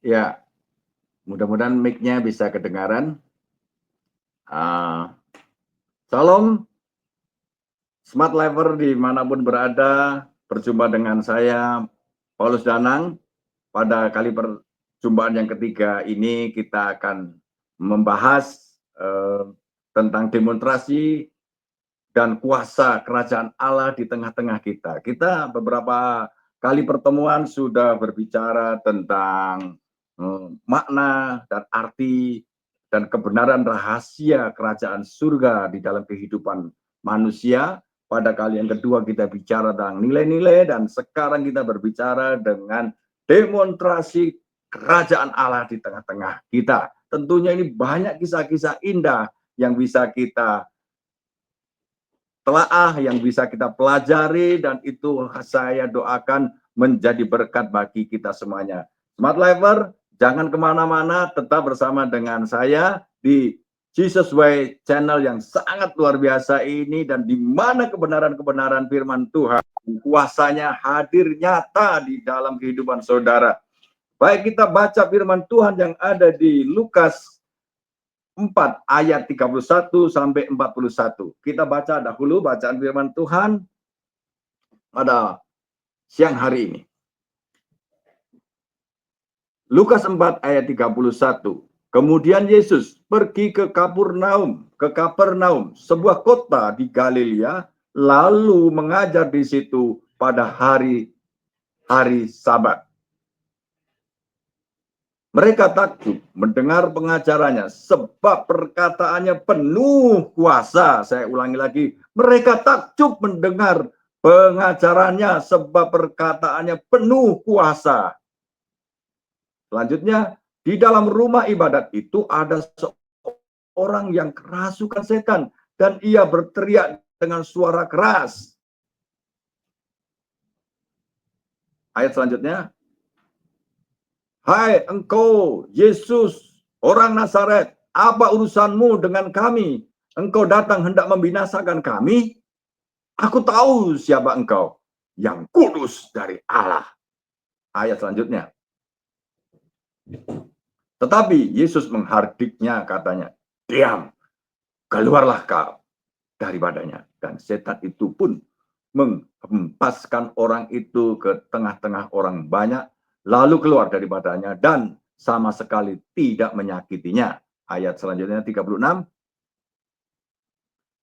Ya, mudah-mudahan mic-nya bisa kedengaran. Salam, Smart Lifer dimanapun berada, berjumpa dengan saya, Paulus Danang. Pada kali perjumpaan yang ketiga ini kita akan membahas tentang demonstrasi dan kuasa kerajaan Allah di tengah-tengah kita. Kita beberapa kali pertemuan sudah berbicara tentang makna dan arti dan kebenaran rahasia kerajaan surga di dalam kehidupan manusia. Pada kali yang kedua kita bicara tentang nilai-nilai, dan sekarang kita berbicara dengan demonstrasi kerajaan Allah di tengah-tengah kita. Tentunya ini banyak kisah-kisah indah yang bisa kita telaah, yang bisa kita pelajari, dan itu saya doakan menjadi berkat bagi kita semuanya. Smart Lifer, jangan kemana-mana, tetap bersama dengan saya di Jesus Way channel yang sangat luar biasa ini, dan di mana kebenaran-kebenaran firman Tuhan, kuasanya hadir nyata di dalam kehidupan saudara. Baik, kita baca firman Tuhan yang ada di Lukas 4 ayat 31 sampai 41. Kita baca dahulu bacaan firman Tuhan pada siang hari ini. Lukas 4 ayat 31. Kemudian Yesus pergi ke Kapernaum, sebuah kota di Galilea, lalu mengajar di situ pada hari Sabat. Mereka takjub mendengar pengajarannya, sebab perkataannya penuh kuasa. Saya ulangi lagi, mereka takjub mendengar pengajarannya, sebab perkataannya penuh kuasa. Selanjutnya, di dalam rumah ibadat itu ada seorang yang kerasukan setan, dan ia berteriak dengan suara keras. Ayat selanjutnya, hai engkau Yesus, orang Nazaret, apa urusanmu dengan kami? Engkau datang hendak membinasakan kami? Aku tahu siapa engkau, yang kudus dari Allah. Ayat selanjutnya. Tetapi Yesus menghardiknya, katanya, diam, keluarlah kau daripadanya. Dan setan itu pun menghempaskan orang itu ke tengah-tengah orang banyak, lalu keluar daripadanya dan sama sekali tidak menyakitinya. Ayat selanjutnya 36.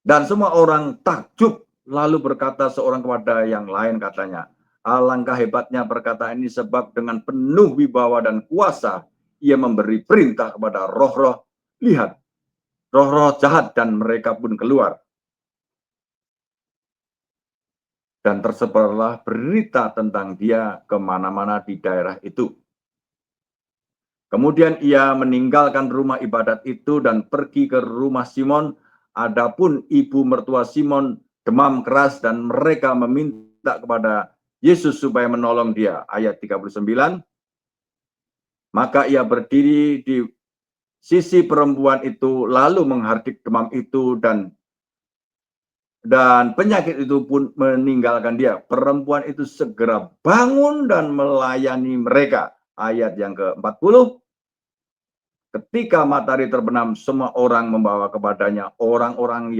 Dan semua orang takjub, lalu berkata seorang kepada yang lain, katanya, alangkah hebatnya perkataan ini, sebab dengan penuh wibawa dan kuasa ia memberi perintah kepada roh-roh, lihat, roh-roh jahat, dan mereka pun keluar. Dan tersebarlah berita tentang dia kemana-mana di daerah itu. Kemudian ia meninggalkan rumah ibadat itu dan pergi ke rumah Simon. Adapun ibu mertua Simon demam keras, dan mereka meminta kepada Yesus supaya menolong dia. Ayat 39. Maka ia berdiri di sisi perempuan itu, lalu menghardik demam itu, dan penyakit itu pun meninggalkan dia. Perempuan itu segera bangun dan melayani mereka. Ayat yang ke-40. Ketika matahari terbenam, semua orang membawa kepadanya orang-orang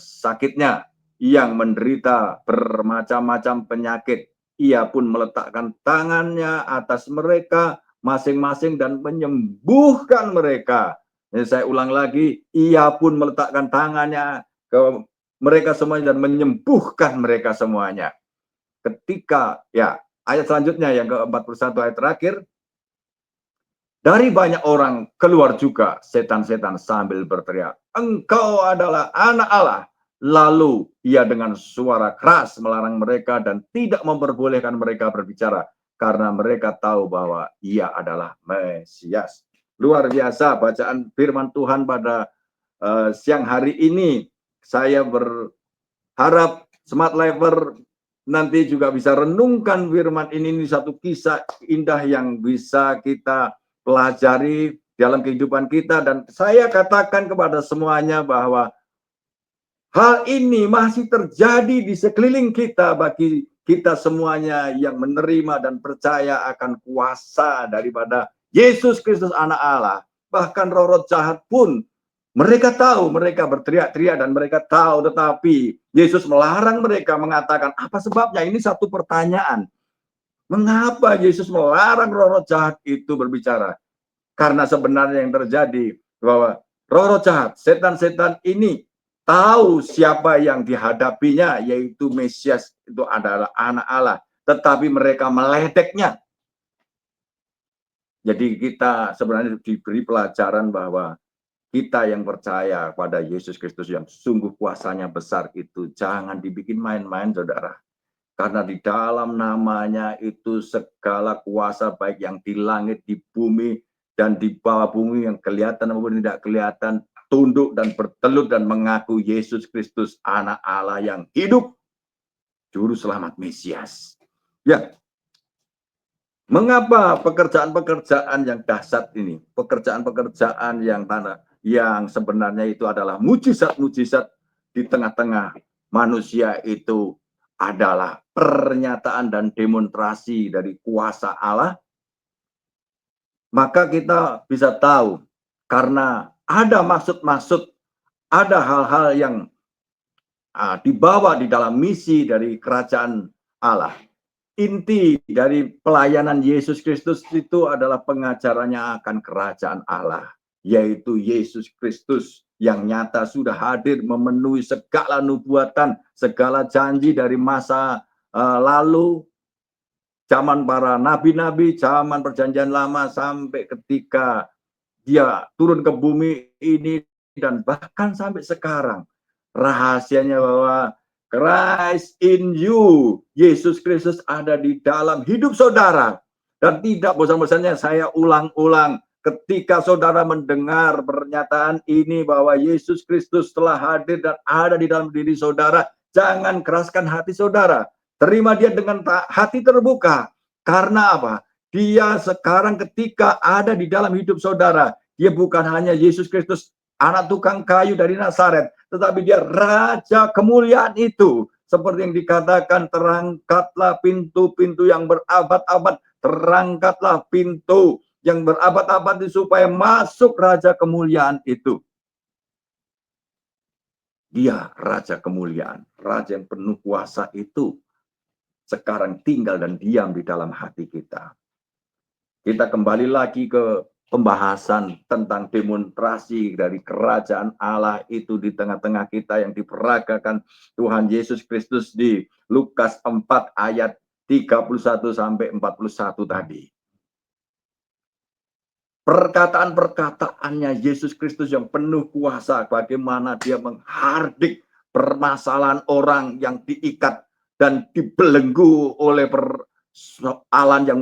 sakitnya yang menderita bermacam-macam penyakit. Ia pun meletakkan tangannya atas mereka masing-masing dan menyembuhkan mereka. Jadi saya ulang lagi, ia pun meletakkan tangannya ke mereka semuanya dan menyembuhkan mereka semuanya. Ketika, ya, ayat selanjutnya yang ke-41, ayat terakhir, dari banyak orang keluar juga setan-setan sambil berteriak, engkau adalah anak Allah. Lalu ia dengan suara keras melarang mereka dan tidak memperbolehkan mereka berbicara, karena mereka tahu bahwa ia adalah Mesias. Luar biasa bacaan firman Tuhan pada siang hari ini. Saya berharap Smart Lifer nanti juga bisa renungkan firman ini satu kisah indah yang bisa kita pelajari dalam kehidupan kita. Dan saya katakan kepada semuanya bahwa hal ini masih terjadi di sekeliling kita bagi kita semuanya yang menerima dan percaya akan kuasa daripada Yesus Kristus anak Allah. Bahkan roh-roh jahat pun mereka tahu, mereka berteriak-teriak dan mereka tahu, tetapi Yesus melarang mereka, mengatakan, apa sebabnya? Ini satu pertanyaan. Mengapa Yesus melarang roh-roh jahat itu berbicara? Karena sebenarnya yang terjadi bahwa roh-roh jahat, setan-setan ini tahu siapa yang dihadapinya, yaitu Mesias itu adalah anak Allah. Tetapi mereka meledeknya. Jadi kita sebenarnya diberi pelajaran bahwa kita yang percaya pada Yesus Kristus yang sungguh kuasanya besar itu jangan dibikin main-main, saudara. Karena di dalam namanya itu segala kuasa baik yang di langit, di bumi, dan di bawah bumi yang kelihatan maupun tidak kelihatan, tunduk dan bertelut dan mengaku Yesus Kristus anak Allah yang hidup, juru selamat Mesias. Ya, mengapa pekerjaan-pekerjaan yang dahsyat ini, pekerjaan-pekerjaan yang sebenarnya itu adalah mujizat-mujizat di tengah-tengah manusia itu adalah pernyataan dan demonstrasi dari kuasa Allah, maka kita bisa tahu karena ada maksud-maksud, ada hal-hal yang dibawa di dalam misi dari kerajaan Allah. Inti dari pelayanan Yesus Kristus itu adalah pengajarannya akan kerajaan Allah, yaitu Yesus Kristus yang nyata sudah hadir memenuhi segala nubuatan, segala janji dari masa lalu, zaman para nabi-nabi, zaman perjanjian lama, sampai ketika dia turun ke bumi ini, dan bahkan sampai sekarang. Rahasianya bahwa Christ in you, Yesus Kristus ada di dalam hidup saudara. Dan tidak bosan-bosannya saya ulang-ulang, ketika saudara mendengar pernyataan ini bahwa Yesus Kristus telah hadir dan ada di dalam diri saudara, jangan keraskan hati saudara. Terima dia dengan hati terbuka. Karena apa? Dia sekarang ketika ada di dalam hidup saudara, dia bukan hanya Yesus Kristus anak tukang kayu dari Nazaret, tetapi dia raja kemuliaan itu. Seperti yang dikatakan, terangkatlah pintu-pintu yang berabad-abad, terangkatlah pintu yang berabad-abad supaya masuk raja kemuliaan itu. Dia raja kemuliaan, raja yang penuh kuasa itu sekarang tinggal dan diam di dalam hati kita. Kita kembali lagi ke pembahasan tentang demonstrasi dari kerajaan Allah itu di tengah-tengah kita yang diperagakan Tuhan Yesus Kristus di Lukas 4 ayat 31 sampai 41 tadi. Perkataan-perkataannya Yesus Kristus yang penuh kuasa, bagaimana dia menghardik permasalahan orang yang diikat dan dibelenggu oleh persoalan yang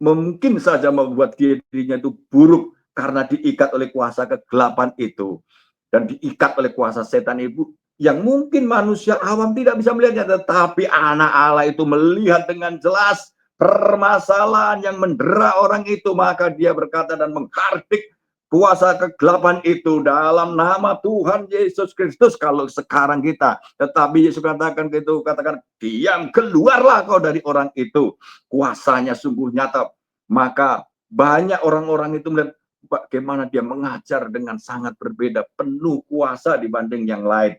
mungkin saja membuat dirinya itu buruk karena diikat oleh kuasa kegelapan itu dan diikat oleh kuasa setan itu yang mungkin manusia awam tidak bisa melihatnya, tetapi anak Allah itu melihat dengan jelas permasalahan yang mendera orang itu, maka dia berkata dan menghardik kuasa kegelapan itu dalam nama Tuhan Yesus Kristus. Kalau sekarang kita, tetapi Yesus katakan gitu, katakan diam, keluarlah kau dari orang itu. Kuasanya sungguh nyata. Maka banyak orang-orang itu melihat bagaimana dia mengajar dengan sangat berbeda, penuh kuasa dibanding yang lain.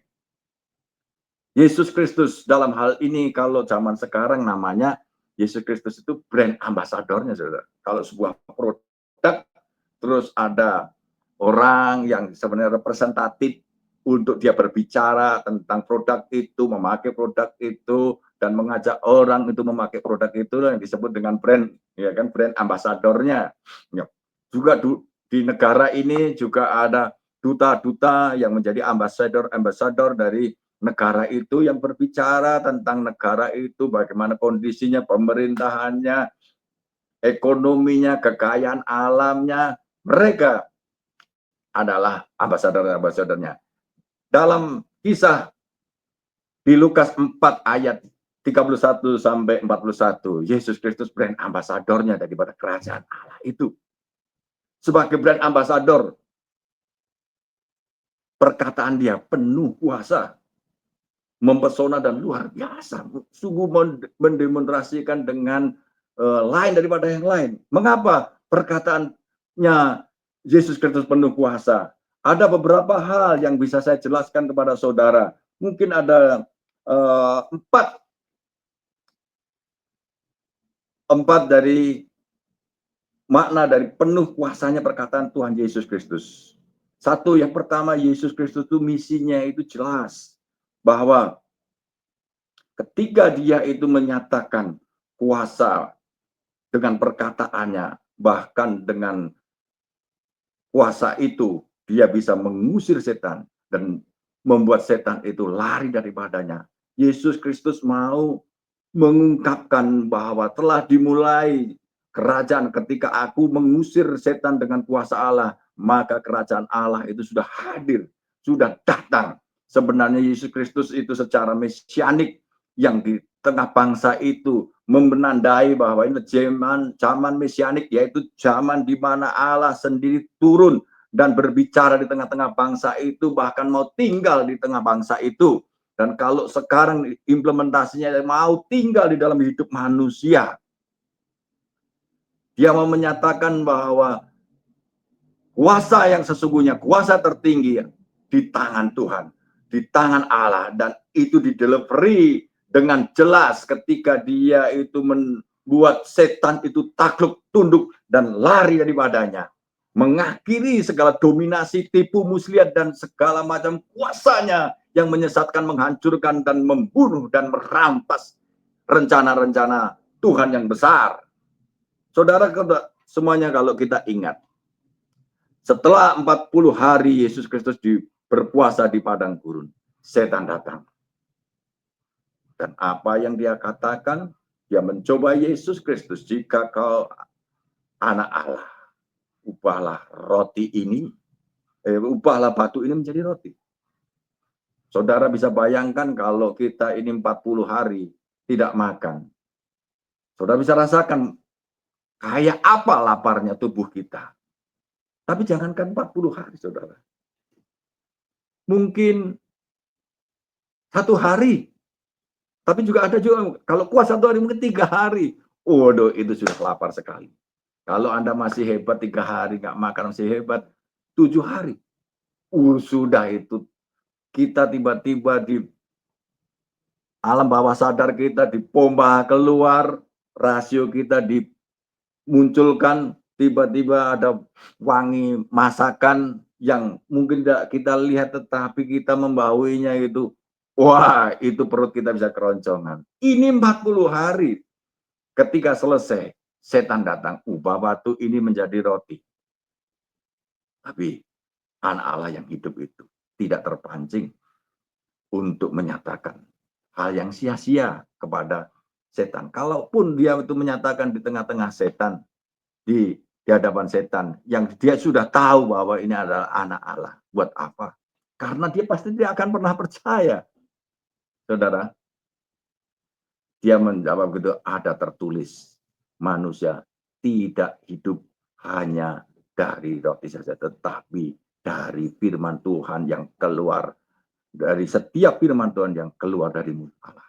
Yesus Kristus dalam hal ini, kalau zaman sekarang namanya Yesus Kristus itu brand ambasadornya, saudara. Kalau sebuah produk, terus ada orang yang sebenarnya representatif untuk dia berbicara tentang produk itu, memakai produk itu, dan mengajak orang itu memakai produk itu yang disebut dengan brand, ya kan, brand ambasadornya. Ya. Juga di negara ini juga ada duta-duta yang menjadi ambasador dari negara itu yang berbicara tentang negara itu, bagaimana kondisinya, pemerintahannya, ekonominya, kekayaan alamnya. Mereka adalah ambasador-ambasadornya. Dalam kisah di Lukas 4 ayat 31 sampai 41, Yesus Kristus brand ambasadornya daripada kerajaan Allah itu. Sebagai brand ambasador, perkataan dia penuh kuasa, mempesona dan luar biasa. Sungguh mendemonstrasikan dengan lain daripada yang lain. Mengapa perkataannya Yesus Kristus penuh kuasa? Ada beberapa hal yang bisa saya jelaskan kepada saudara. Mungkin ada empat dari makna dari penuh kuasanya perkataan Tuhan Yesus Kristus. Satu, yang pertama, Yesus Kristus itu misinya itu jelas. Bahwa ketika dia itu menyatakan kuasa dengan perkataannya, bahkan dengan kuasa itu, dia bisa mengusir setan dan membuat setan itu lari daripadanya. Yesus Kristus mau mengungkapkan bahwa telah dimulai kerajaan ketika aku mengusir setan dengan kuasa Allah, maka kerajaan Allah itu sudah hadir, sudah datang. Sebenarnya Yesus Kristus itu secara mesianik yang di tengah bangsa itu menandai bahwa ini zaman mesianik, yaitu zaman di mana Allah sendiri turun dan berbicara di tengah-tengah bangsa itu, bahkan mau tinggal di tengah bangsa itu. Dan kalau sekarang implementasinya mau tinggal di dalam hidup manusia, dia mau menyatakan bahwa kuasa yang sesungguhnya, kuasa tertinggi di tangan Tuhan, di tangan Allah, dan itu didelivery dengan jelas ketika dia itu membuat setan itu takluk, tunduk, dan lari daripadanya. Mengakhiri segala dominasi, tipu muslihat, dan segala macam kuasanya yang menyesatkan, menghancurkan, dan membunuh, dan merampas rencana-rencana Tuhan yang besar. Saudara, semuanya kalau kita ingat, setelah 40 hari Yesus Kristus berpuasa di padang gurun, setan datang. Dan apa yang dia katakan? Dia mencoba Yesus Kristus, jika kau anak Allah, ubahlah roti ini, ubahlah batu ini menjadi roti. Saudara bisa bayangkan kalau kita ini 40 hari tidak makan. Saudara bisa rasakan kayak apa laparnya tubuh kita. Tapi jangankan 40 hari, saudara. Mungkin 1 hari. Tapi juga ada juga, kalau kuat 1 hari, mungkin 3 hari. Waduh, itu sudah lapar sekali. Kalau Anda masih hebat 3 hari, nggak makan masih hebat, 7 hari. Sudah itu. Kita tiba-tiba di alam bawah sadar kita dipompa keluar, rasio kita dimunculkan, tiba-tiba ada wangi masakan yang mungkin tidak kita lihat, tetapi kita membauinya itu. Wah, itu perut kita bisa keroncongan. Ini 40 hari. Ketika selesai, setan datang, ubah batu ini menjadi roti. Tapi anak Allah yang hidup itu tidak terpancing untuk menyatakan hal yang sia-sia kepada setan. Kalaupun dia itu menyatakan di tengah-tengah setan, di hadapan setan, yang dia sudah tahu bahwa ini adalah anak Allah. Buat apa? Karena dia pasti tidak akan pernah percaya. Saudara, dia menjawab gitu, ada tertulis, manusia tidak hidup hanya dari roti saja, tetapi dari firman Tuhan yang keluar, dari setiap firman Tuhan yang keluar dari mulut Allah.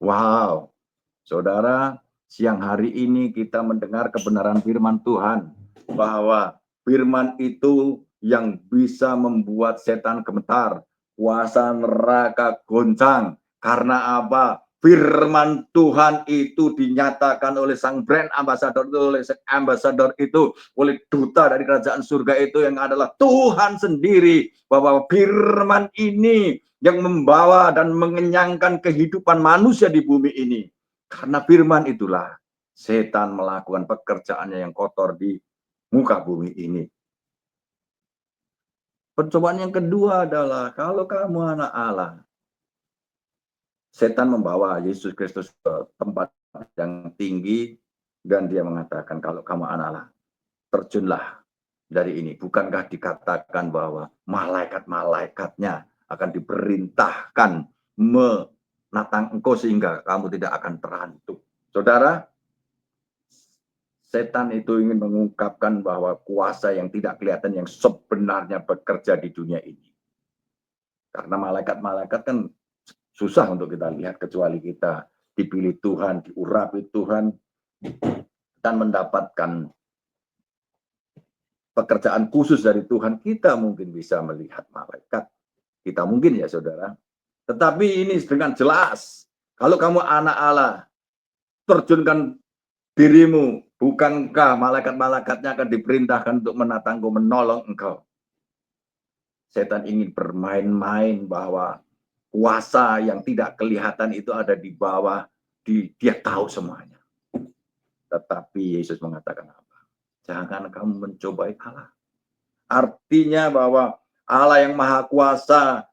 Wow, saudara, siang hari ini kita mendengar kebenaran firman Tuhan, bahwa firman itu yang bisa membuat setan gemetar, kuasa neraka goncang. Karena apa? Firman Tuhan itu dinyatakan oleh sang brand ambassador itu, oleh duta dari kerajaan surga itu yang adalah Tuhan sendiri, bahwa firman ini yang membawa dan mengenyangkan kehidupan manusia di bumi ini. Karena firman itulah setan melakukan pekerjaannya yang kotor di muka bumi ini. Percobaan yang kedua adalah, kalau kamu anak Allah, setan membawa Yesus Kristus ke tempat yang tinggi, dan dia mengatakan, kalau kamu anak Allah, terjunlah dari ini. Bukankah dikatakan bahwa malaikat-malaikatnya akan diperintahkan menatang engkau sehingga kamu tidak akan terhantuk. Saudara, setan itu ingin mengungkapkan bahwa kuasa yang tidak kelihatan yang sebenarnya bekerja di dunia ini. Karena malaikat-malaikat kan susah untuk kita lihat kecuali kita dipilih Tuhan, diurapi Tuhan, dan mendapatkan pekerjaan khusus dari Tuhan, kita mungkin bisa melihat malaikat. Kita mungkin ya saudara. Tetapi ini dengan jelas, kalau kamu anak Allah, terjunkan dirimu, bukankah malaikat-malaikatnya akan diperintahkan untuk menatang engkau, menolong engkau? Setan ingin bermain-main bahwa kuasa yang tidak kelihatan itu ada di bawah, dia tahu semuanya. Tetapi Yesus mengatakan apa? Jangan kamu mencobai Allah. Artinya bahwa Allah yang maha kuasa,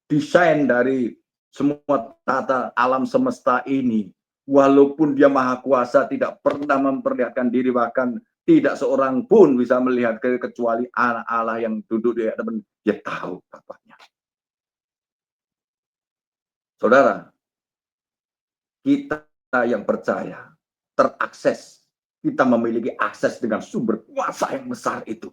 desain dari semua tata alam semesta ini, walaupun dia maha kuasa, tidak pernah memperlihatkan diri, bahkan tidak seorang pun bisa melihat kecuali anak Allah yang duduk di hadapan dia, tahu Bapaknya. Saudara, kita yang percaya terakses, kita memiliki akses dengan sumber kuasa yang besar itu.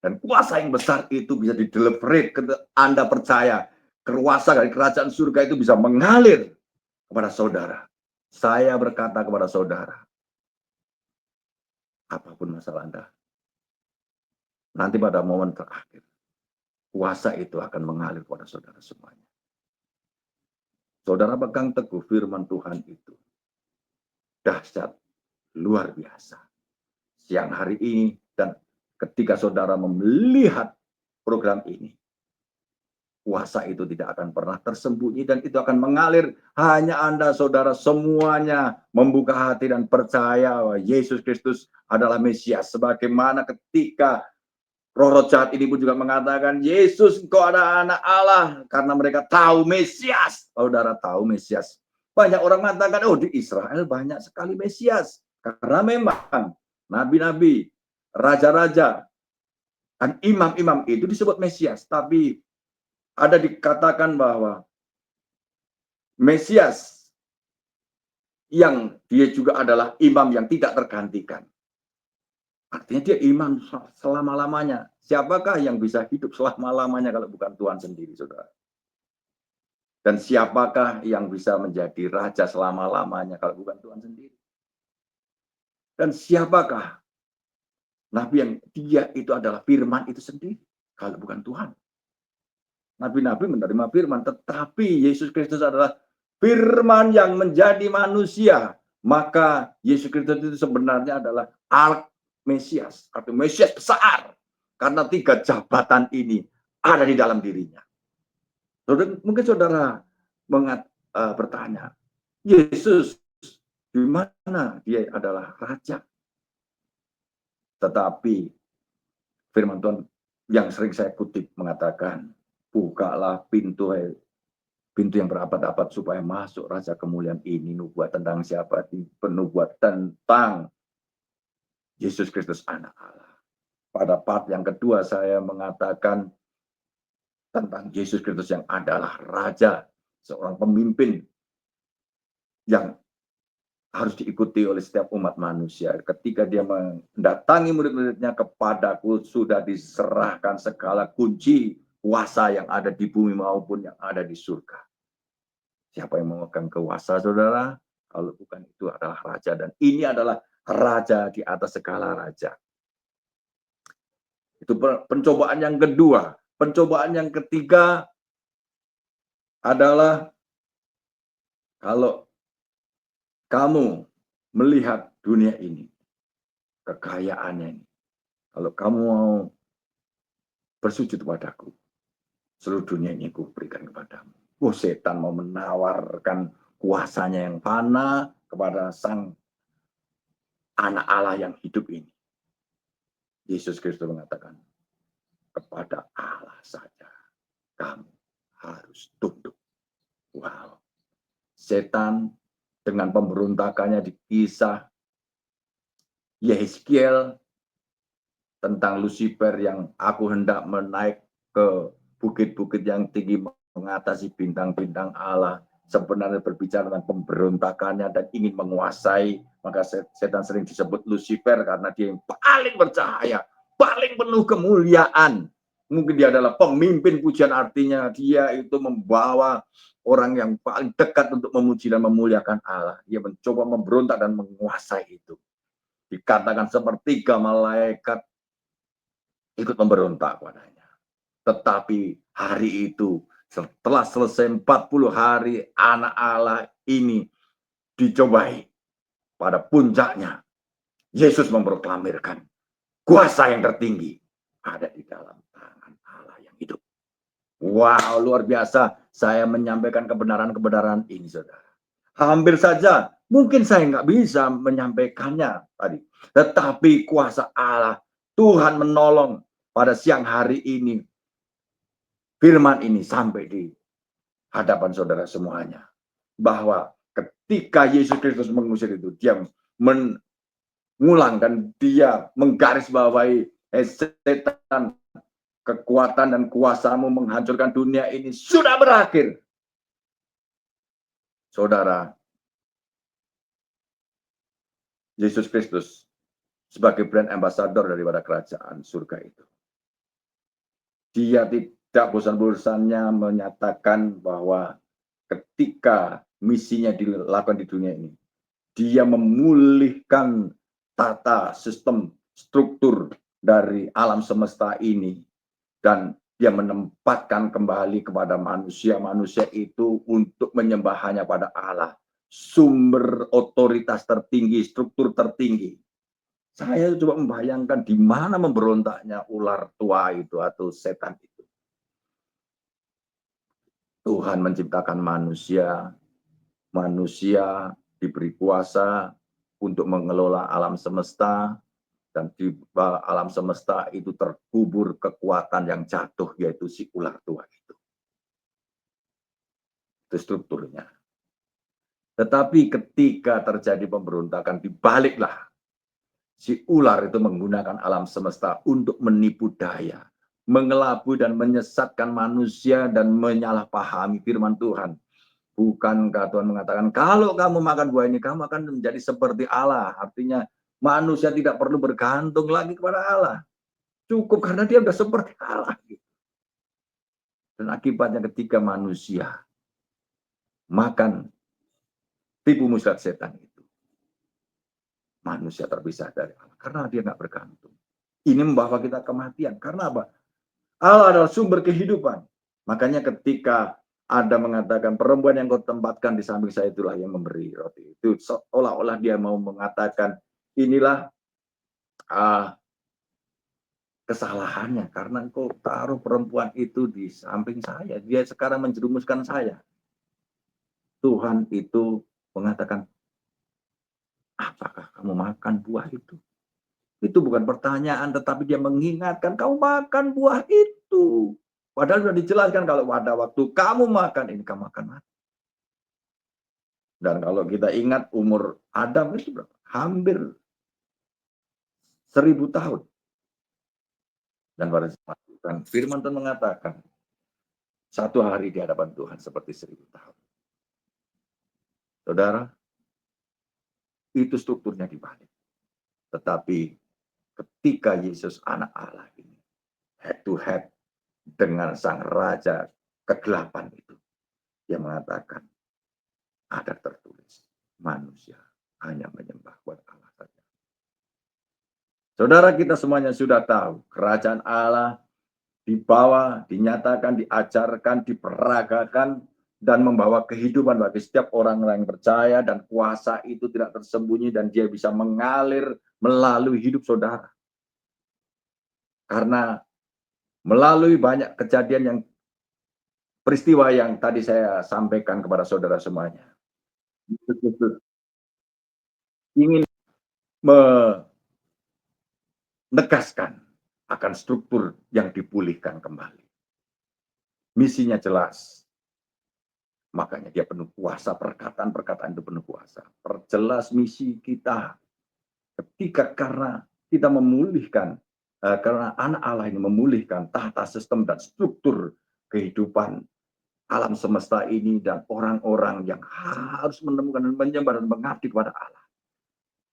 Dan kuasa yang besar itu bisa dideliver ke Anda percaya. Kuasa dari kerajaan surga itu bisa mengalir kepada saudara. Saya berkata kepada saudara, apapun masalah Anda, nanti pada momen terakhir, kuasa itu akan mengalir kepada saudara semuanya. Saudara pegang teguh firman Tuhan itu. Dahsyat, luar biasa. Siang hari ini dan ketika saudara melihat program ini, kuasa itu tidak akan pernah tersembunyi dan itu akan mengalir. Hanya Anda, saudara, semuanya membuka hati dan percaya bahwa Yesus Kristus adalah Mesias. Sebagaimana ketika roh jahat ini pun juga mengatakan, Yesus, engkau adalah anak Allah. Karena mereka tahu Mesias. Saudara tahu Mesias. Banyak orang mengatakan, oh di Israel banyak sekali Mesias. Karena memang nabi-nabi, raja-raja, dan imam-imam itu disebut Mesias. Tapi ada dikatakan bahwa Mesias yang dia juga adalah imam yang tidak tergantikan. Artinya dia imam selama-lamanya. Siapakah yang bisa hidup selama-lamanya kalau bukan Tuhan sendiri, saudara? Dan siapakah yang bisa menjadi raja selama-lamanya kalau bukan Tuhan sendiri? Dan siapakah nabi yang dia itu adalah firman itu sendiri kalau bukan Tuhan? Nabi-nabi menerima firman, tetapi Yesus Kristus adalah firman yang menjadi manusia. Maka Yesus Kristus itu sebenarnya adalah Mesias, atau Mesias besar. Karena 3 jabatan ini ada di dalam dirinya. Mungkin saudara bertanya, Yesus di mana dia adalah raja? Tetapi firman Tuhan yang sering saya kutip mengatakan, bukalah pintu yang berabad-abad supaya masuk raja kemuliaan ini. Nubuat tentang siapa? Penubuat tentang Yesus Kristus anak Allah. Pada part yang kedua saya mengatakan tentang Yesus Kristus yang adalah raja, seorang pemimpin yang harus diikuti oleh setiap umat manusia. Ketika dia mendatangi murid-muridnya, kepadaku sudah diserahkan segala kunci kuasa yang ada di bumi maupun yang ada di surga. Siapa yang memegang kuasa, saudara? Kalau bukan itu adalah raja, dan ini adalah raja di atas segala raja. Itu pencobaan yang kedua. Pencobaan yang ketiga adalah kalau kamu melihat dunia ini, kekayaannya ini, kalau kamu mau bersujud padaku, seluruh dunia ini aku berikan kepadamu. Setan mau menawarkan kuasanya yang fana kepada sang anak Allah yang hidup ini. Yesus Kristus mengatakan, kepada Allah saja kamu harus tunduk. Wow. Setan dengan pemberontakannya di kisah Yeskiel tentang Lucifer yang aku hendak menaik ke bukit-bukit yang tinggi mengatasi bintang-bintang Allah, sebenarnya berbicara tentang pemberontakannya dan ingin menguasai. Maka setan sering disebut Lucifer karena dia yang paling bercahaya, paling penuh kemuliaan. Mungkin dia adalah pemimpin pujian, artinya dia itu membawa orang yang paling dekat untuk memuji dan memuliakan Allah. Dia mencoba memberontak dan menguasai itu. Dikatakan sepertiga malaikat ikut memberontak padanya. Tetapi hari itu, setelah selesai 40 hari, anak Allah ini dicobai. Pada puncaknya, Yesus memproklamirkan, kuasa yang tertinggi ada di dalam tangan Allah yang hidup. Wow, luar biasa. Saya menyampaikan kebenaran-kebenaran ini, saudara. Hampir saja, mungkin saya nggak bisa menyampaikannya tadi. Tetapi kuasa Allah, Tuhan menolong pada siang hari ini. Firman ini sampai di hadapan saudara semuanya. Bahwa ketika Yesus Kristus mengusir itu, dia mengulang dan dia menggarisbawahi setan, kekuatan dan kuasamu menghancurkan dunia ini sudah berakhir. Saudara, Yesus Kristus sebagai brand ambassador daripada kerajaan surga itu. Dia tidak bosan-bosannya menyatakan bahwa ketika misinya dilakukan di dunia ini, dia memulihkan tata sistem struktur dari alam semesta ini, dan dia menempatkan kembali kepada manusia itu untuk menyembah hanya pada Allah, sumber otoritas tertinggi, struktur tertinggi. Saya coba membayangkan di mana memberontaknya ular tua itu atau setan itu. Tuhan menciptakan manusia, manusia diberi kuasa untuk mengelola alam semesta, dan di alam semesta itu terkubur kekuatan yang jatuh, yaitu si ular tua itu. Itu strukturnya. Tetapi ketika terjadi pemberontakan, dibaliklah si ular itu menggunakan alam semesta untuk menipu daya, mengelabui dan menyesatkan manusia dan menyalahpahami firman Tuhan. Bukankah Tuhan mengatakan, kalau kamu makan buah ini, kamu akan menjadi seperti Allah. Artinya manusia tidak perlu bergantung lagi kepada Allah. Cukup karena dia sudah seperti Allah. Dan akibatnya ketika manusia makan tipu muslihat setan itu, manusia terpisah dari Allah. Karena dia nggak bergantung. Ini membawa kita kematian. Karena apa? Allah adalah sumber kehidupan. Makanya ketika ada mengatakan, perempuan yang kau tempatkan di samping saya itulah yang memberi roti. Itu seolah-olah dia mau mengatakan, inilah kesalahannya karena engkau taruh perempuan itu di samping saya. Dia sekarang menjerumuskan saya. Tuhan itu mengatakan, apakah kamu makan buah itu? Itu bukan pertanyaan, tetapi dia mengingatkan, kamu makan buah itu. Padahal sudah dijelaskan kalau pada waktu kamu makan ini, kamu akan mati. Dan kalau kita ingat umur Adam itu berapa? Hampir 1000 tahun. Dan pada saat itu firman Tuhan mengatakan, satu hari di hadapan Tuhan seperti 1000 tahun. Saudara, itu strukturnya dibalik. Tetapi ketika Yesus anak Allah ini head to head dengan sang raja kegelapan itu, dia mengatakan, ada tertulis, manusia hanya menyembah kepada Allah saja. Saudara, kita semuanya sudah tahu, kerajaan Allah dibawa, dinyatakan, diajarkan, diperagakan, dan membawa kehidupan bagi setiap orang yang percaya, dan kuasa itu tidak tersembunyi dan dia bisa mengalir melalui hidup saudara. Karena melalui banyak kejadian yang peristiwa yang tadi saya sampaikan kepada saudara semuanya, ingin menegaskan akan struktur yang dipulihkan kembali. Misinya jelas. Makanya dia penuh kuasa, perkataan-perkataan itu penuh kuasa. Perjelas misi kita ketika karena kita memulihkan, karena anak Allah ini memulihkan tata sistem dan struktur kehidupan alam semesta ini dan orang-orang yang harus menemukan dan menyembah dan mengabdi kepada Allah.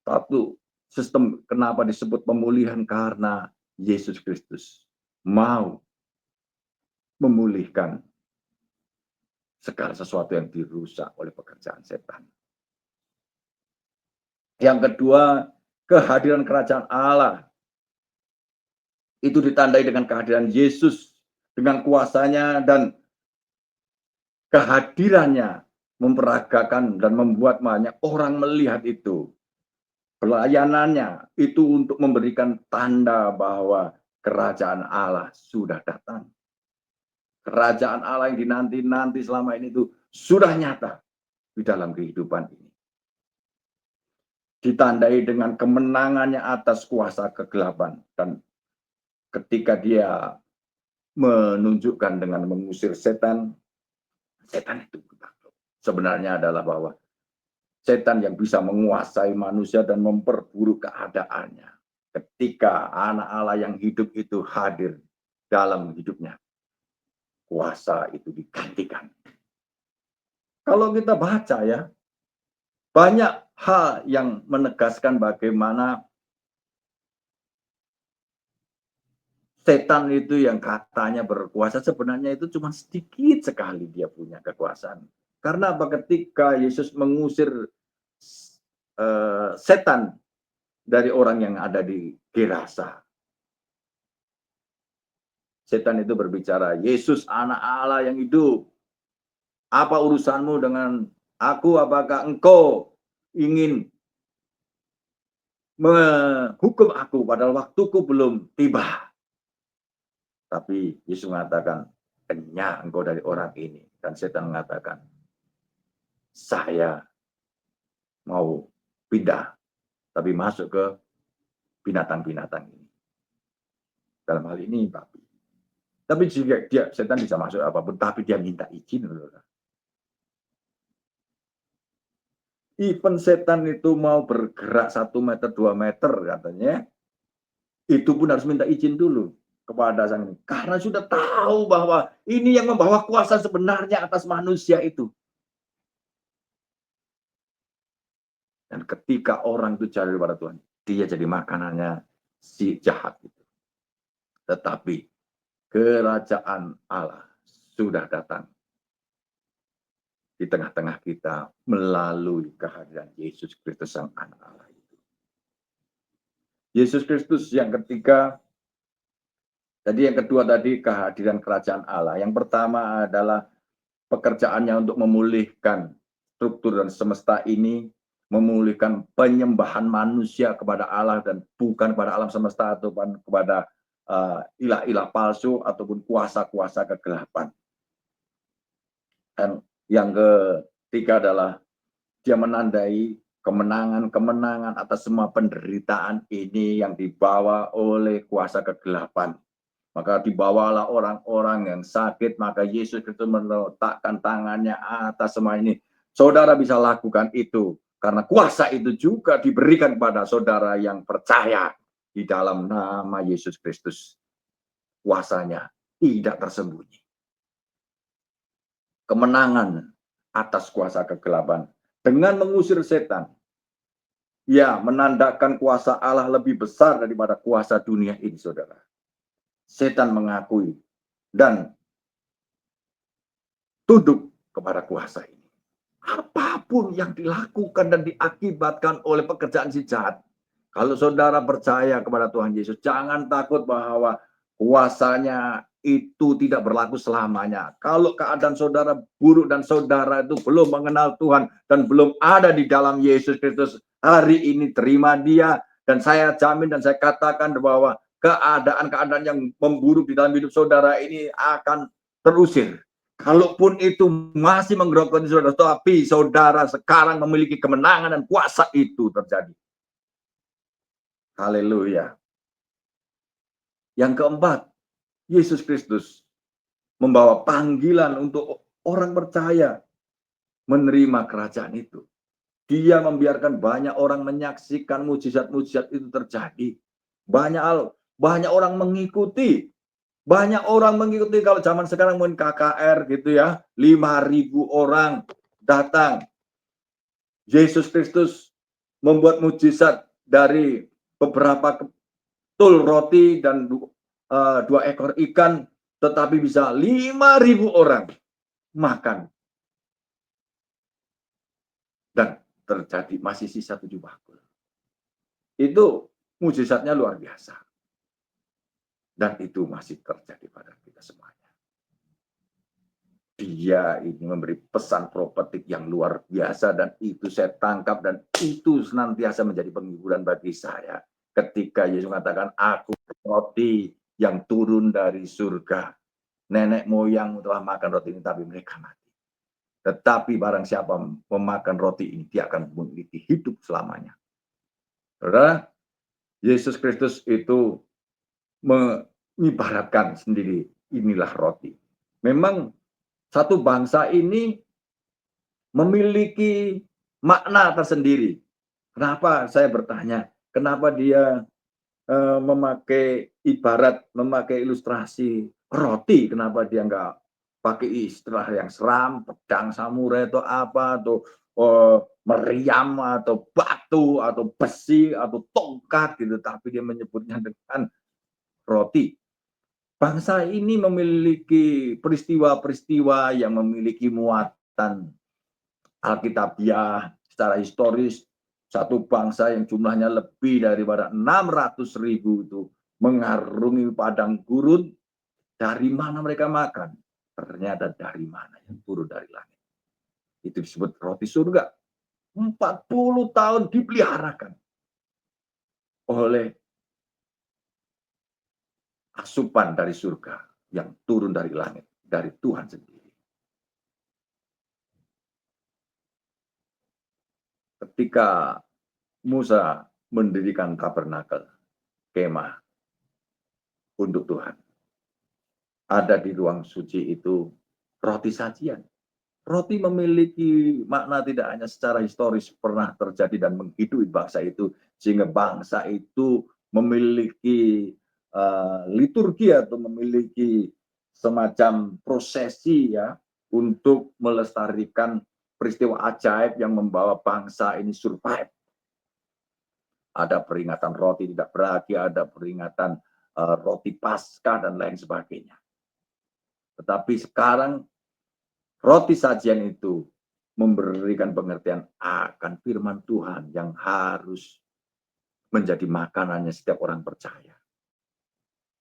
Satu sistem kenapa disebut pemulihan, karena Yesus Kristus mau memulihkan segala sesuatu yang dirusak oleh pekerjaan setan. Yang kedua, kehadiran kerajaan Allah itu ditandai dengan kehadiran Yesus, dengan kuasanya dan kehadirannya memperagakan dan membuat banyak orang melihat itu. Pelayanannya itu untuk memberikan tanda bahwa kerajaan Allah sudah datang. Kerajaan Allah yang dinanti-nanti selama ini itu sudah nyata di dalam kehidupan ini. Ditandai dengan kemenangannya atas kuasa kegelapan. Dan ketika dia menunjukkan dengan mengusir setan, setan itu sebenarnya adalah bahwa setan yang bisa menguasai manusia dan memperburuk keadaannya. Ketika anak Allah yang hidup itu hadir dalam hidupnya, kuasa itu digantikan. Kalau kita baca ya, banyak hal yang menegaskan bagaimana setan itu yang katanya berkuasa, sebenarnya itu cuma sedikit sekali dia punya kekuasaan. Karena apa? Ketika Yesus mengusir setan dari orang yang ada di Gerasa, setan itu berbicara, Yesus anak Allah yang hidup, apa urusanmu dengan aku? Apakah engkau ingin menghukum aku padahal waktuku belum tiba? Tapi Yesus mengatakan, kenyang engkau dari orang ini. Dan setan mengatakan, saya mau pindah, tapi masuk ke binatang-binatang ini. Dalam hal ini babi. Tapi jika setan bisa masuk apapun, tapi dia minta izin. Even setan itu mau bergerak 1 meter, 2 meter katanya, itu pun harus minta izin dulu kepada sang ini. Karena sudah tahu bahwa ini yang membawa kuasa sebenarnya atas manusia itu. Dan ketika orang itu cari kepada Tuhan, dia jadi makanannya si jahat itu. Tetapi kerajaan Allah sudah datang di tengah-tengah kita melalui kehadiran Yesus Kristus Sang Anak Allah itu. Yesus Kristus yang ketiga, tadi yang kedua tadi kehadiran kerajaan Allah. Yang pertama adalah pekerjaannya untuk memulihkan struktur dan semesta ini, memulihkan penyembahan manusia kepada Allah dan bukan kepada alam semesta ataupun kepada ilah-ilah palsu ataupun kuasa-kuasa kegelapan. Dan yang ketiga adalah dia menandai kemenangan-kemenangan atas semua penderitaan ini yang dibawa oleh kuasa kegelapan. Maka dibawalah orang-orang yang sakit, maka Yesus Kristus meletakkan tangannya atas semua ini. Saudara bisa lakukan itu, karena kuasa itu juga diberikan kepada saudara yang percaya di dalam nama Yesus Kristus. Kuasanya tidak tersembunyi. Kemenangan atas kuasa kegelapan dengan mengusir setan, ya menandakan kuasa Allah lebih besar daripada kuasa dunia ini, saudara. Setan mengakui dan tunduk kepada kuasa ini. Apapun yang dilakukan dan diakibatkan oleh pekerjaan si jahat, kalau saudara percaya kepada Tuhan Yesus, jangan takut bahwa kuasanya itu tidak berlaku selamanya. Kalau keadaan saudara buruk dan saudara itu belum mengenal Tuhan dan belum ada di dalam Yesus Kristus, hari ini terima dia, dan saya jamin dan saya katakan bahwa keadaan-keadaan yang memburuk di dalam hidup saudara ini akan terusir. Kalaupun itu masih menggerogoti saudara, tapi saudara sekarang memiliki kemenangan dan kuasa itu terjadi. Haleluya. Yang keempat, Yesus Kristus membawa panggilan untuk orang percaya menerima kerajaan itu. Dia membiarkan banyak orang menyaksikan mujizat-mujizat itu terjadi. Banyak orang mengikuti. Banyak orang mengikuti. Kalau zaman sekarang mungkin KKR gitu ya, 5.000 orang datang. Yesus Kristus membuat mujizat dari beberapa ketul roti dan 2 ekor ikan tetapi bisa 5.000 orang makan. Dan terjadi masih sisa 7 bakul. Itu mujizatnya luar biasa. Dan itu masih terjadi pada kita semuanya. Dia ini memberi pesan profetik yang luar biasa dan itu saya tangkap dan itu senantiasa menjadi penghiburan bagi saya. Ketika Yesus mengatakan, aku roti yang turun dari surga. Nenek moyang telah makan roti ini tapi mereka mati. Tetapi barang siapa memakan roti ini, dia akan memiliki hidup selamanya. Saudara, Yesus Kristus itu mengibaratkan sendiri, inilah roti. Memang satu bangsa ini memiliki makna tersendiri. Kenapa saya bertanya? Kenapa dia memakai ilustrasi roti? Kenapa dia nggak pakai istilah yang seram, pedang samurai atau apa, atau meriam, atau batu, atau besi, atau tongkat gitu, tapi dia menyebutnya dengan roti. Bangsa ini memiliki peristiwa-peristiwa yang memiliki muatan alkitabiah secara historis. Satu bangsa yang jumlahnya lebih daripada 600.000 itu mengarungi padang gurun. Dari mana mereka makan? Ternyata dari mana? Yang turun dari langit. Itu disebut roti surga. 40 tahun dipeliharakan oleh asupan dari surga yang turun dari langit, dari Tuhan sendiri. Ketika Musa mendirikan tabernakel, kemah untuk Tuhan, ada di ruang suci itu roti sajian. Roti memiliki makna tidak hanya secara historis pernah terjadi dan menghidupi bangsa itu, sehingga bangsa itu memiliki liturgi atau memiliki semacam prosesi ya untuk melestarikan peristiwa ajaib yang membawa bangsa ini survive. Ada peringatan roti tidak beragi, ada peringatan roti Paskah dan lain sebagainya. Tetapi sekarang roti sajian itu memberikan pengertian akan firman Tuhan yang harus menjadi makanannya setiap orang percaya.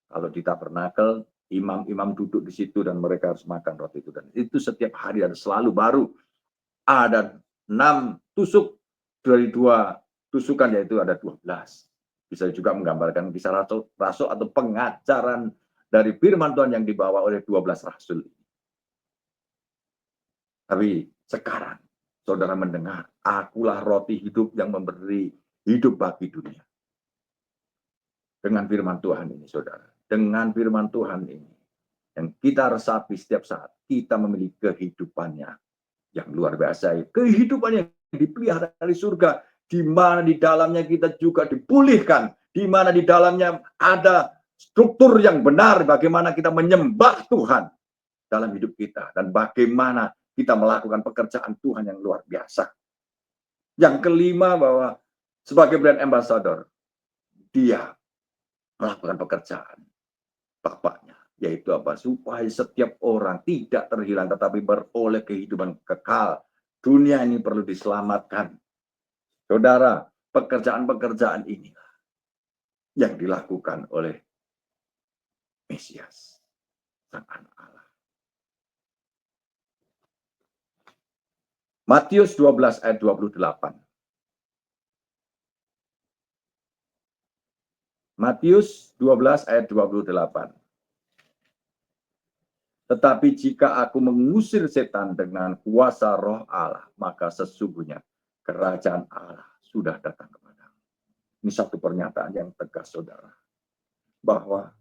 Kalau di tabernakel, imam-imam duduk di situ dan mereka harus makan roti itu. Dan itu setiap hari dan selalu baru. Ada 6 tusuk dari 2 tusukan, yaitu ada 12. Bisa juga menggambarkan kisah rasul atau pengajaran dari firman Tuhan yang dibawa oleh 12 rasul. Tapi sekarang saudara mendengar, akulah roti hidup yang memberi hidup bagi dunia. Dengan firman Tuhan ini, saudara. Dengan firman Tuhan ini, yang kita resapi setiap saat, kita memiliki kehidupannya yang luar biasa. Kehidupan yang dipelihara dari surga, di mana di dalamnya kita juga dipulihkan, di mana di dalamnya ada struktur yang benar, bagaimana kita menyembah Tuhan dalam hidup kita, dan bagaimana kita melakukan pekerjaan Tuhan yang luar biasa. Yang kelima, bahwa sebagai brand ambassador, dia melakukan pekerjaan Bapaknya, yaitu apa? Supaya setiap orang tidak terhilang, tetapi beroleh kehidupan kekal. Dunia ini perlu diselamatkan. Saudara, pekerjaan-pekerjaan inilah yang dilakukan oleh Mesias, Sang Anak Allah. Matius 12 ayat 28. Matius 12 ayat 28. Tetapi jika aku mengusir setan dengan kuasa roh Allah, maka sesungguhnya kerajaan Allah sudah datang kepadamu. Ini satu pernyataan yang tegas, saudara. Bahwa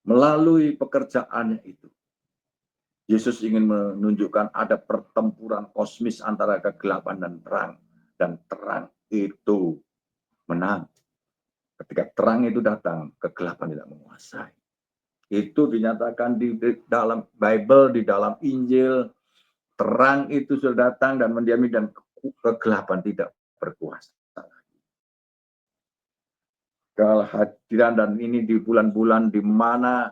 melalui pekerjaannya itu, Yesus ingin menunjukkan ada pertempuran kosmis antara kegelapan dan terang. Dan terang itu menang. Ketika terang itu datang, kegelapan tidak menguasai. Itu dinyatakan di dalam Bible, di dalam Injil. Terang itu sudah datang dan mendiami, dan kegelapan tidak berkuasa. Kehadiran dan ini di bulan-bulan di mana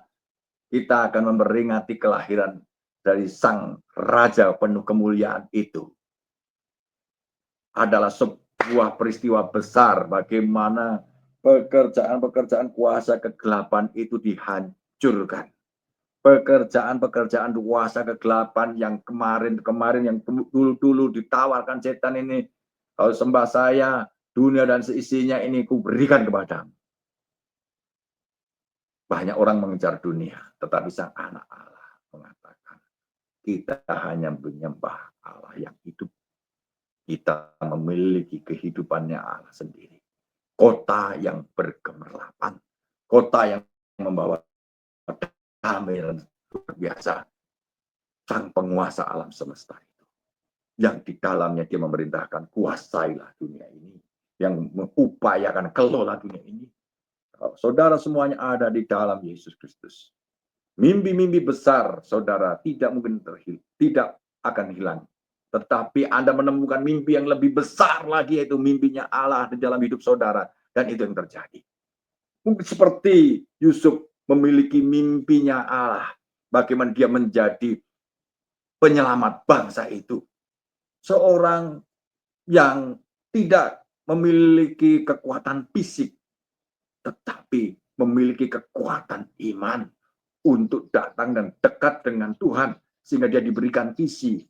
kita akan memperingati kelahiran dari Sang Raja penuh kemuliaan itu. Adalah sebuah peristiwa besar bagaimana pekerjaan-pekerjaan kuasa kegelapan itu dihancurkan. Pekerjaan-pekerjaan kuasa kegelapan yang kemarin-kemarin, yang dulu-dulu ditawarkan setan ini, kalau sembah saya, dunia dan seisinya ini kuberikan kepadamu. Banyak orang mengejar dunia, tetapi Sang Anak Allah mengatakan, kita hanya menyembah Allah yang hidup. Kita memiliki kehidupannya Allah sendiri. Kota yang bergemerlapan, kota yang membawa damai dan luar biasa. Sang penguasa alam semesta itu, yang di dalamnya dia memerintahkan, kuasailah dunia ini, yang mengupayakan kelola dunia ini. Saudara semuanya ada di dalam Yesus Kristus. Mimpi-mimpi besar saudara tidak mungkin tidak akan hilang. Tetapi Anda menemukan mimpi yang lebih besar lagi, yaitu mimpinya Allah di dalam hidup saudara. Dan itu yang terjadi. Mungkin seperti Yusuf memiliki mimpinya Allah. Bagaimana dia menjadi penyelamat bangsa itu. Seorang yang tidak memiliki kekuatan fisik, tetapi memiliki kekuatan iman untuk datang dan dekat dengan Tuhan, sehingga dia diberikan visi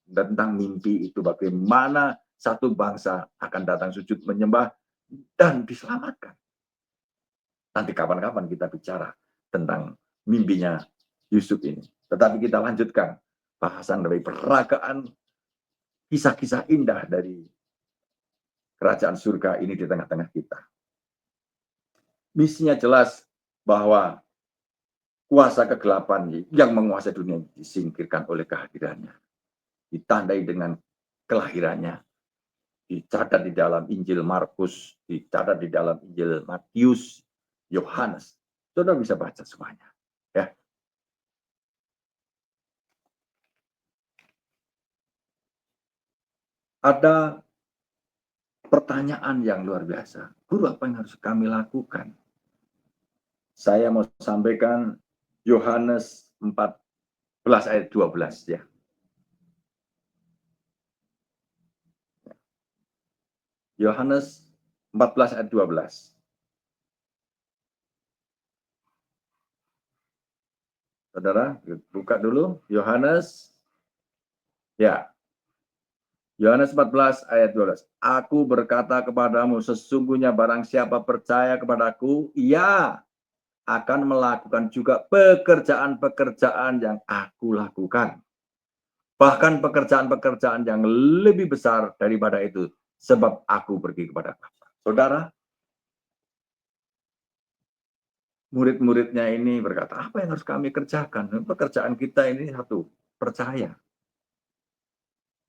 tentang mimpi itu, bagaimana satu bangsa akan datang sujud menyembah dan diselamatkan. Nanti kapan-kapan kita bicara tentang mimpinya Yusuf ini. Tetapi kita lanjutkan bahasan dari peragaan kisah-kisah indah dari kerajaan surga ini di tengah-tengah kita. Misinya jelas bahwa kuasa kegelapan yang menguasai dunia disingkirkan oleh kehadirannya. Ditandai dengan kelahirannya. Dicatat di dalam Injil Markus, dicatat di dalam Injil Matius, Yohanes. Saudara bisa baca semuanya. Ya. Ada pertanyaan yang luar biasa. Guru, apa yang harus kami lakukan? Saya mau sampaikan Yohanes 14 ayat 12 ya. Yohanes 14 ayat 12. Saudara, buka dulu Yohanes. Ya. Yohanes 14 ayat 12. Aku berkata kepadamu, sesungguhnya barang siapa percaya kepadaku, ia akan melakukan juga pekerjaan-pekerjaan yang aku lakukan. Bahkan pekerjaan-pekerjaan yang lebih besar daripada itu, sebab aku pergi kepada Bapa. Saudara, murid-muridnya ini berkata, apa yang harus kami kerjakan? Pekerjaan kita ini satu, percaya.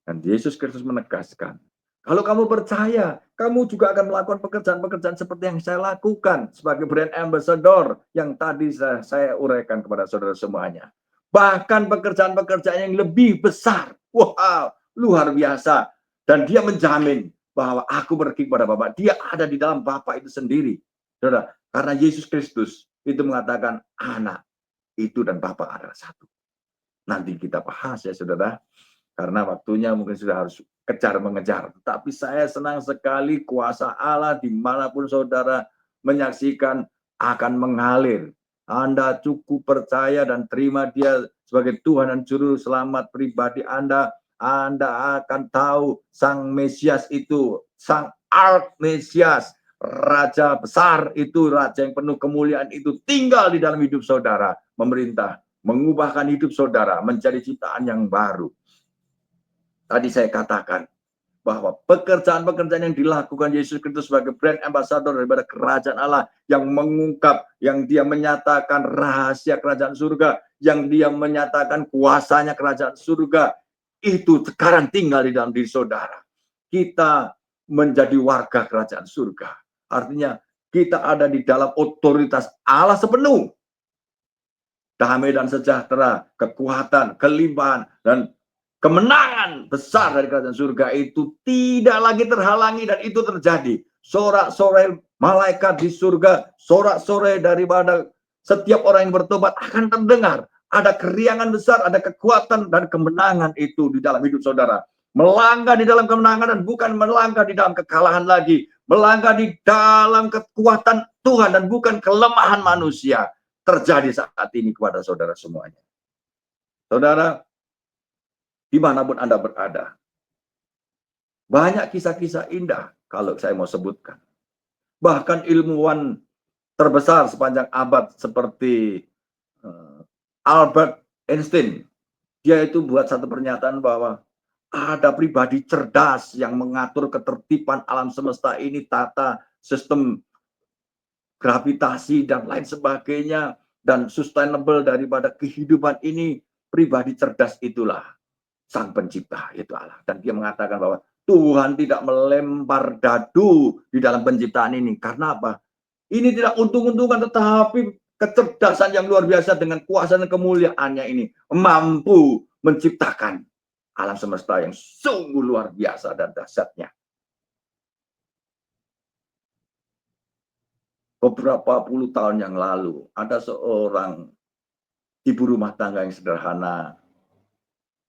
Dan Yesus Kristus menegaskan, kalau kamu percaya, kamu juga akan melakukan pekerjaan-pekerjaan seperti yang saya lakukan sebagai brand ambassador yang tadi saya uraikan kepada saudara semuanya. Bahkan pekerjaan-pekerjaan yang lebih besar. Wow, luar biasa. Dan dia menjamin bahwa aku pergi kepada Bapa. Dia ada di dalam Bapa itu sendiri. Saudara, karena Yesus Kristus itu mengatakan anak itu dan Bapa adalah satu. Nanti kita bahas ya saudara. Karena waktunya mungkin sudah harus kejar-mengejar. Tapi saya senang sekali kuasa Allah dimanapun saudara menyaksikan akan mengalir. Anda cukup percaya dan terima dia sebagai Tuhan dan Juru Selamat pribadi Anda. Anda akan tahu Sang Mesias itu, Sang Ark Mesias, Raja besar itu, Raja yang penuh kemuliaan itu tinggal di dalam hidup saudara. Memerintah, mengubahkan hidup saudara menjadi ciptaan yang baru. Tadi saya katakan bahwa pekerjaan-pekerjaan yang dilakukan Yesus Kristus sebagai brand ambassador daripada kerajaan Allah, yang mengungkap, yang dia menyatakan rahasia kerajaan surga, yang dia menyatakan kuasanya kerajaan surga, itu sekarang tinggal di dalam diri saudara. Kita menjadi warga kerajaan surga. Artinya kita ada di dalam otoritas Allah sepenuh. Damai dan sejahtera, kekuatan, kelimpahan, dan kemenangan besar dari kerajaan surga itu tidak lagi terhalangi, dan itu terjadi. Sorak-sorai malaikat di surga, sorak-sorai daripada Setiap orang yang bertobat akan terdengar. Ada keriangan besar, ada kekuatan dan kemenangan itu di dalam hidup saudara. Melangkah di dalam kemenangan dan bukan melangkah di dalam kekalahan lagi. Melangkah di dalam kekuatan Tuhan dan bukan kelemahan manusia. Terjadi saat ini kepada saudara semuanya. Saudara, dimanapun Anda berada, banyak kisah-kisah indah kalau saya mau sebutkan. Bahkan ilmuwan terbesar sepanjang abad seperti Albert Einstein, dia itu buat satu pernyataan bahwa ada pribadi cerdas yang mengatur ketertiban alam semesta ini, tata sistem gravitasi dan lain sebagainya, dan sustainable daripada kehidupan ini. Pribadi cerdas itulah sang pencipta, itu Allah. Dan dia mengatakan bahwa Tuhan tidak melempar dadu di dalam penciptaan ini. Karena apa? Ini tidak untung-untungan, tetapi kecerdasan yang luar biasa dengan kuasa dan kemuliaannya ini mampu menciptakan alam semesta yang sungguh luar biasa dan dahsyatnya. Beberapa puluh tahun yang lalu, ada seorang ibu rumah tangga yang sederhana,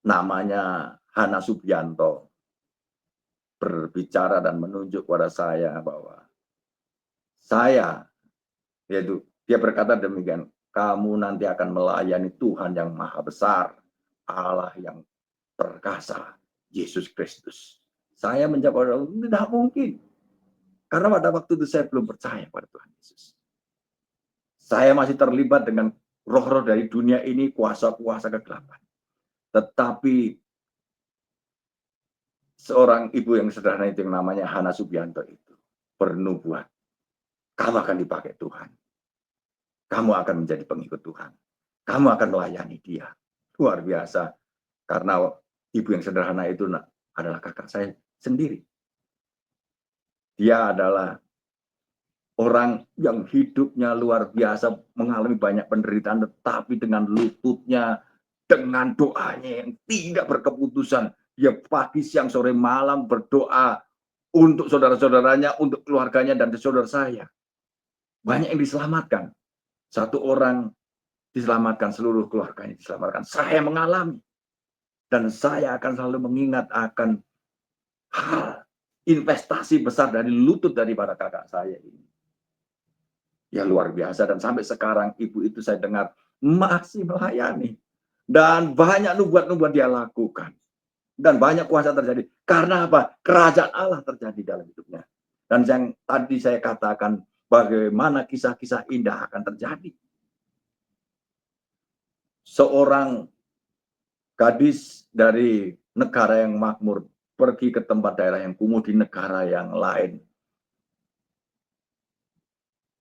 namanya Hana Subianto, berbicara dan menunjuk kepada saya bahwa saya, yaitu dia berkata demikian, kamu nanti akan melayani Tuhan yang maha besar, Allah yang perkasa, Yesus Kristus. Saya menjawab, tidak mungkin. Karena pada waktu itu saya belum percaya pada Tuhan Yesus. Saya masih terlibat dengan roh-roh dari dunia ini, kuasa-kuasa kegelapan. Tetapi seorang ibu yang sederhana itu yang namanya Hana Subianto itu bernubuat, kamu akan dipakai Tuhan. Kamu akan menjadi pengikut Tuhan. Kamu akan melayani Dia. Luar biasa. Karena ibu yang sederhana itu adalah kakak saya sendiri. Dia adalah orang yang hidupnya luar biasa, mengalami banyak penderitaan, tetapi dengan lututnya, dengan doanya yang tidak berkeputusan, dia pagi, siang, sore, malam berdoa untuk saudara-saudaranya, untuk keluarganya, dan saudara saya. Banyak yang diselamatkan. Satu orang diselamatkan, seluruh keluarganya diselamatkan. Saya mengalami. Dan saya akan selalu mengingat akan hal investasi besar dari lutut daripada kakak saya ini. Ya luar biasa, dan sampai sekarang ibu itu saya dengar masih melayani. Dan banyak nubuat-nubuat dia lakukan. Dan banyak kuasa terjadi. Karena apa? Kerajaan Allah terjadi dalam hidupnya. Dan yang tadi saya katakan, bagaimana kisah-kisah indah akan terjadi. Seorang gadis dari negara yang makmur pergi ke tempat daerah yang kumuh di negara yang lain.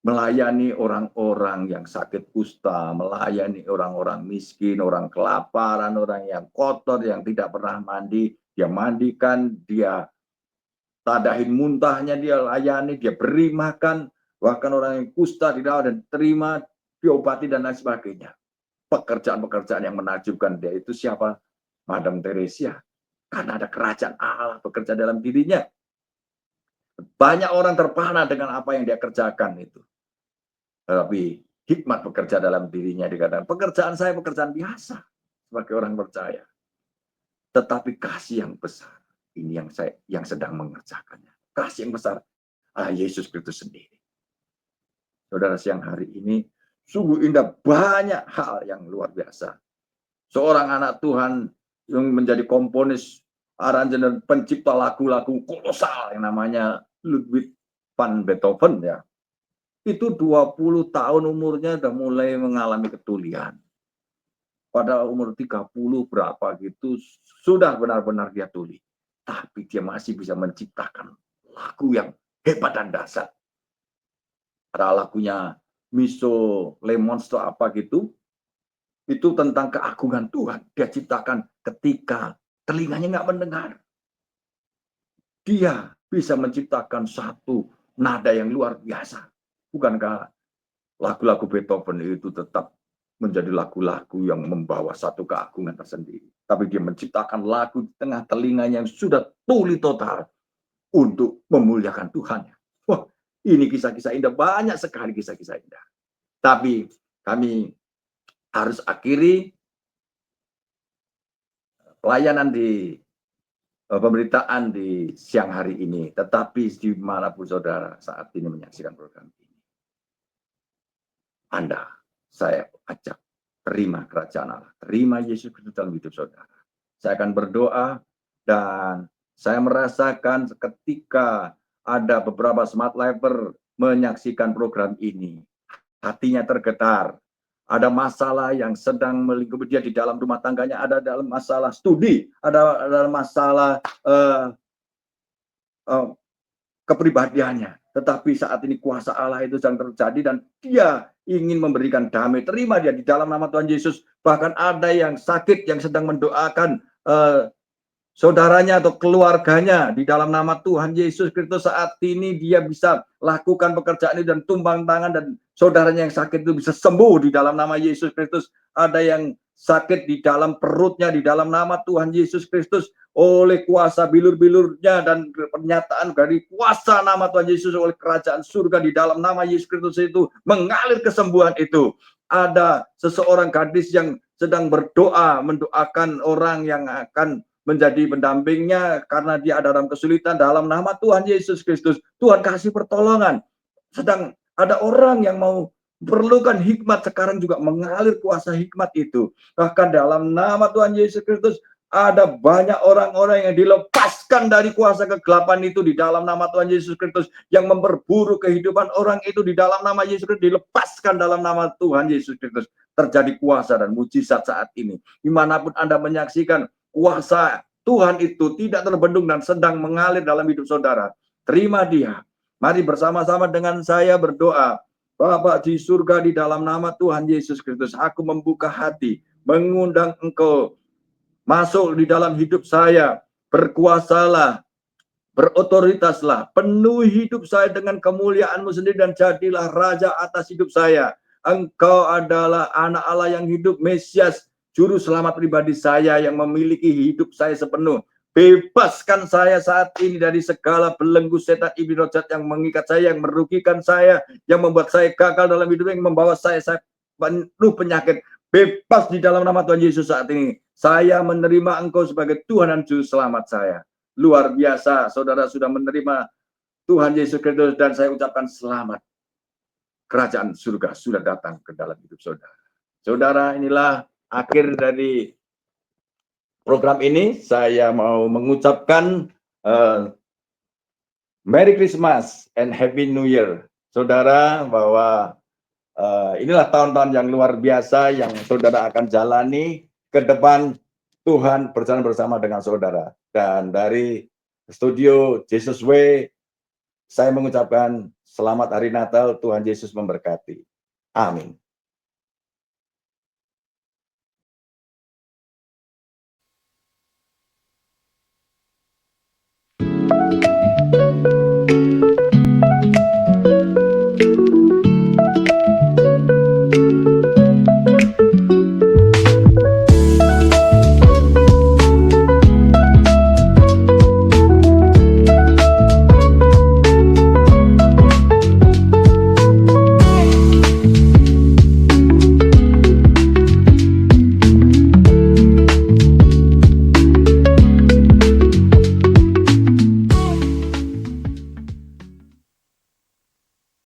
Melayani orang-orang yang sakit kusta, melayani orang-orang miskin, orang kelaparan, orang yang kotor, yang tidak pernah mandi, dia mandikan, dia tadahin muntahnya, dia layani, dia beri makan, bahkan orang yang kusta dirawat dan terima, diobati dan lain sebagainya. Pekerjaan-pekerjaan yang menakjubkan dia itu siapa? Madam Teresia. Karena ada kerajaan Allah bekerja dalam dirinya. Banyak orang terpana dengan apa yang dia kerjakan itu. Tetapi hikmat bekerja dalam dirinya, dikatakan, pekerjaan saya pekerjaan biasa sebagai orang percaya. Tetapi kasih yang besar, ini yang sedang mengerjakannya. Kasih yang besar, Yesus Kristus sendiri. Saudara, siang hari ini sungguh indah, banyak hal yang luar biasa. Seorang anak Tuhan yang menjadi komponis, aransemen dan pencipta lagu-lagu kolosal yang namanya Ludwig van Beethoven, ya. Itu 20 tahun umurnya udah mulai mengalami ketulian. Pada umur 30 berapa gitu, sudah benar-benar dia tuli. Tapi dia masih bisa menciptakan lagu yang hebat dan dahsyat. Ada lagunya Miso Lemons atau apa gitu, itu tentang keagungan Tuhan. Dia ciptakan ketika telinganya nggak mendengar. Dia bisa menciptakan satu nada yang luar biasa. Bukankah lagu-lagu Beethoven itu tetap menjadi lagu-lagu yang membawa satu keagungan tersendiri. Tapi dia menciptakan lagu di tengah telinganya yang sudah tuli total untuk memuliakan Tuhan. Wah, ini kisah-kisah indah. Banyak sekali kisah-kisah indah. Tapi kami harus akhiri pelayanan di pemberitaan di siang hari ini. Tetapi dimanapun saudara saat ini menyaksikan program ini, Anda, saya ajak, terima kerajaan Allah, terima Yesus Kristus dalam hidup saudara. Saya akan berdoa dan saya merasakan ketika ada beberapa smart lifer menyaksikan program ini, hatinya tergetar. Ada masalah yang sedang melingkupi dia di dalam rumah tangganya, ada dalam masalah studi, ada dalam masalah kepribadiannya. Tetapi saat ini kuasa Allah itu sedang terjadi dan dia ingin memberikan damai. Terima dia di dalam nama Tuhan Yesus. Bahkan ada yang sakit yang sedang mendoakan saudaranya atau keluarganya di dalam nama Tuhan Yesus Kristus. Saat ini dia bisa lakukan pekerjaan ini dan tumpang tangan, dan saudaranya yang sakit itu bisa sembuh di dalam nama Yesus Kristus. Ada yang sakit di dalam perutnya di dalam nama Tuhan Yesus Kristus, oleh kuasa bilur-bilurnya dan pernyataan dari kuasa nama Tuhan Yesus, oleh kerajaan surga di dalam nama Yesus Kristus itu mengalir kesembuhan itu. Ada seseorang gadis yang sedang berdoa, mendoakan orang yang akan menjadi pendampingnya karena dia ada dalam kesulitan. Dalam nama Tuhan Yesus Kristus, Tuhan kasih pertolongan. Sedang ada orang yang mau perlukan hikmat, sekarang juga mengalir kuasa hikmat itu. Bahkan dalam nama Tuhan Yesus Kristus, ada banyak orang-orang yang dilepaskan dari kuasa kegelapan itu di dalam nama Tuhan Yesus Kristus, yang memperburuk kehidupan orang itu di dalam nama Yesus Kristus, dilepaskan dalam nama Tuhan Yesus Kristus. Terjadi kuasa dan mujizat saat ini. Dimanapun Anda menyaksikan, kuasa Tuhan itu tidak terbendung dan sedang mengalir dalam hidup saudara. Terima dia. Mari bersama-sama dengan saya berdoa. Bapa di surga, di dalam nama Tuhan Yesus Kristus, aku membuka hati, mengundang Engkau masuk di dalam hidup saya. Berkuasalah, berotoritaslah, penuhi hidup saya dengan kemuliaan-Mu sendiri dan jadilah Raja atas hidup saya. Engkau adalah anak Allah yang hidup, Mesias, Juru Selamat pribadi saya yang memiliki hidup saya sepenuh. Bebaskan saya saat ini dari segala belenggu setan iblis roh jahat yang mengikat saya, yang merugikan saya, yang membuat saya gagal dalam hidup, yang membawa saya penuh penyakit. Bebas di dalam nama Tuhan Yesus saat ini. Saya menerima Engkau sebagai Tuhan dan Juru Selamat saya. Luar biasa, saudara sudah menerima Tuhan Yesus Kristus, dan saya ucapkan selamat. Kerajaan surga sudah datang ke dalam hidup saudara. Saudara, inilah akhir dari program ini. Saya mau mengucapkan Merry Christmas and Happy New Year. Saudara, bahwa inilah tahun-tahun yang luar biasa yang saudara akan jalani ke depan. Tuhan berjalan bersama dengan saudara. Dan dari studio Jesus Way, saya mengucapkan selamat hari Natal, Tuhan Yesus memberkati. Amin.